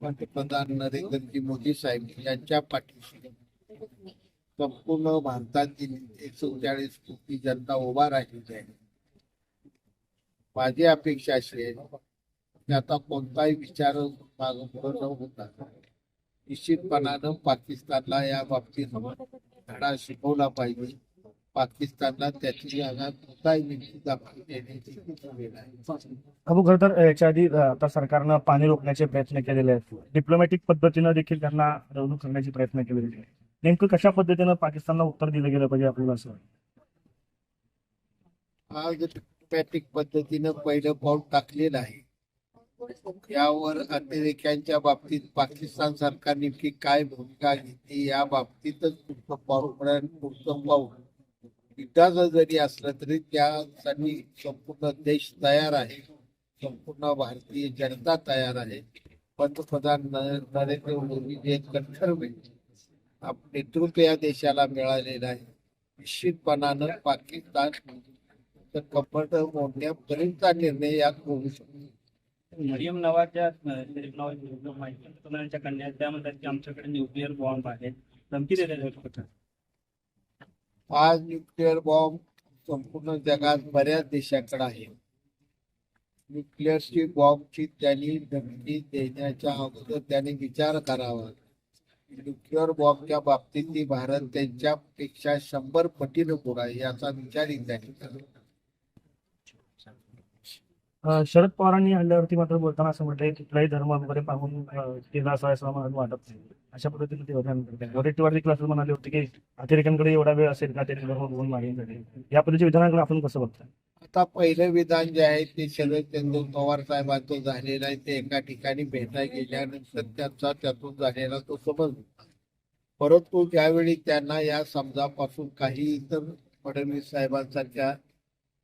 पंतप्रधान नरेंद्रजी मोदी साहेब यांच्या पाठीशी संपूर्ण भारतातील 140 कोटी जनता उभा राहिलेली आहे. माझी अपेक्षा अशी आहे की आता कोणताही विचार मागं पुढं न होता निश्चितपणानं पाकिस्तानला या बाबतीत धडा शिकवला पाहिजे. पाकिस्तानला त्याची जागा कोणताही निधी दाखवून देण्याची वेळ आहे. अबू खरं तर याच्या आधी आता सरकारनं पाणी रोखण्याचे प्रयत्न केलेले आहेत. डिप्लोमॅटिक पद्धतीनं देखील त्यांना रवणूक करण्याचे प्रयत्न केलेले आहेत. नेमकं कशा पद्धतीनं पाकिस्तानला उत्तर दिलं गेलं पाहिजे आपल्याला असं वाटतं? आज डिप्लोमॅटिक पद्धतीनं पहिलं पाऊल टाकलेलं आहे. यावर अमेरिकेच्या बाबतीत पाकिस्तान सरकार नेमकी काय भूमिका घेतली या बाबतीतच पुढचं पाऊल विधाचं जरी असलं तरी त्यासाठी संपूर्ण देश तयार आहे. संपूर्ण भारतीय जनता तयार आहे. पंतप्रधान नरेंद्र मोदी जे कट्टर नेतृत्व या देशाला मिळालेलं आहे. निश्चितपणानं पाकिस्तान कपट मोडण्यापर्यंतचा निर्णय यात होऊ शकतो. मरियम नवाजच्या पंतप्रधानांच्या कन्या त्या म्हणतात की आमच्याकडे न्यूक्लिअर बॉम्ब आहे, धमकी देण्याचा. आज न्यूक्लिअर बॉम्ब संपूर्ण जगात बऱ्याच देशाकडे आहे. न्यूक्लिअरची बॉम्बची त्यांनी धमकी देण्याच्या अगोदर त्यांनी विचार करावा. न्यूक्लिअर बॉम्बच्या बाबतीत भारत त्यांच्यापेक्षा 100 पटीनं पुढे आहे याचा विचारही त्यांनी करावा. शरद पवारांनी हल्ल्यावरती मात्र बोलताना असं म्हटलंय की कुठलाही धर्म वगैरे पाहून केला असं मला वाटत नाही. अशा पद्धतीने ते वरिष्ठवादी क्लासेस म्हणाले होते की अतिरेक्यांकडे एवढा वेळ असेल का त्यांनी धर्म बघून मागणी. या पद्धतीच्या विधानाकडे आपण कसं बघताय? आता पहिलं विधान जे आहे ते शरदचंद्र पवार साहेबांचं झालेलं आहे. ते एका ठिकाणी भेटायला गेल्यानंतर त्यातून झालेला तो समजला. परंतु ज्यावेळी त्यांना या समजापासून काही इतर फडणवीस साहेबांसारख्या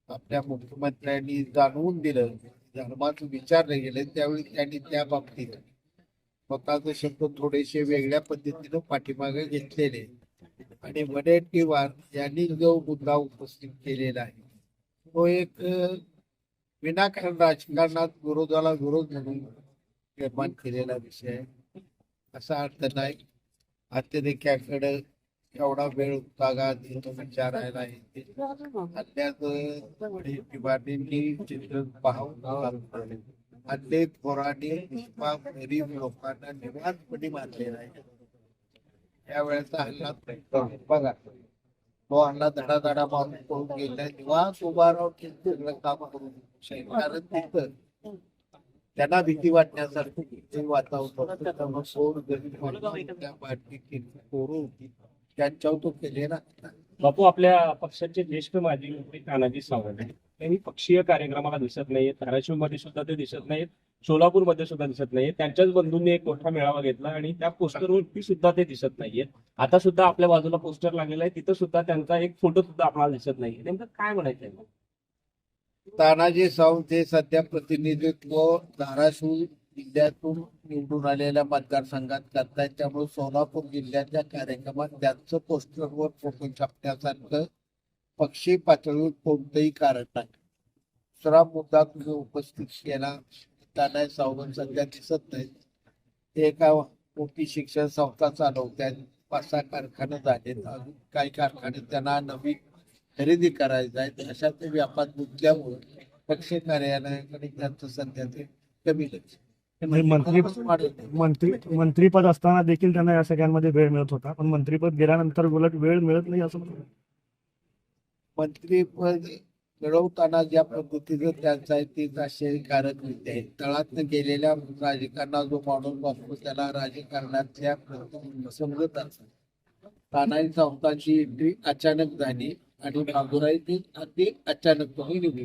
आपल्या मुख्यमंत्र्यांनी जाणवून दिलं, धर्माचं विचारले गेले, त्यावेळी त्यांनी त्या बाबतीत स्वतःचे शब्द थोडेसे वेगळ्या पद्धतीनं पाठीमागे घेतलेले आणि वडेट्टीवार यांनी जो मुद्दा उपस्थित केलेला आहे तो एक विनाकारण राजकारणात विरोधाला विरोध म्हणून निर्माण केलेला विषय आहे. असा अर्थ नाही. अतिरेक्याकडे एवढा वेळ होता का विचारायला आहे चित्र पाहून अनेक पोरांनी गरीब लोकांना निवांतपणे मारलेला आहे. यावेळेचा हल्ला बघा, तो हल्ला धडाधडा मारून पळून गेला. निवांत उभा राहून काम करून कारण तिथं त्यांना भीती वाटण्यासारखं वातावरण होती त्यांच्यावर तो केलेला. बापू, आपल्या पक्षाचे ज्येष्ठ माजी मंत्री तानाजी सावंत यांनी पक्षीय कार्यक्रमाला दिसत नाहीये. धाराशिव मध्ये सुद्धा ते दिसत नाहीत, सोलापूर मध्ये सुद्धा दिसत नाहीये. त्यांच्याच बंधूंनी एक मोठा मेळावा घेतला आणि त्या पोस्टरवरती सुद्धा ते दिसत नाहीये. आता सुद्धा आपल्या बाजूला पोस्टर लागलेला आहे, तिथं सुद्धा त्यांचा एक फोटो सुद्धा आपल्याला दिसत नाहीये. नेमकं काय म्हणायचंय? तानाजी सावंत हे सध्या प्रतिनिधित्व धाराशिव जिल्ह्यातून निवडून आलेल्या मतदारसंघात करतायत. त्यामुळे सोलापूर जिल्ह्याच्या कार्यक्रमात त्यांचं पोस्टरवर फोटो छापण्यासारखं पक्षी पातळीवर कोणतंही कारण नाही. दुसरा मुद्दा तुम्ही उपस्थित केला, तानाजी सावंत सध्या दिसत नाहीत. ते एका मोठी शिक्षण संस्था चालवतात. 5-6 कारखाने झालेत. अजून काही कारखाने त्यांना नवीन खरेदी करायचं आहे. अशा ते व्यापार मुद्द्यामुळे पक्ष कार्यालयाकडे त्यांचं सध्या ते कमी लक्ष. मंत्रीपद असताना देखील त्यांना या सगळ्यांमध्ये वेळ मिळत होता, पण मंत्रीपद गेल्यानंतर उलट वेळ मिळत नाही असं म्हणतात. मंत्रीपद मिळवताना ज्या पद्धतीचं त्यांचा आहे तीच आश्चर्यकारक विद्या आहे. तळातनं गेलेल्या राजकारणात जो माणूस वापरतो त्याला राजकारणातल्या समजत असत. तानाजी सावंतांची एंट्री अचानक झाली आणि बाबुराव अगदी अचानकपणे निघून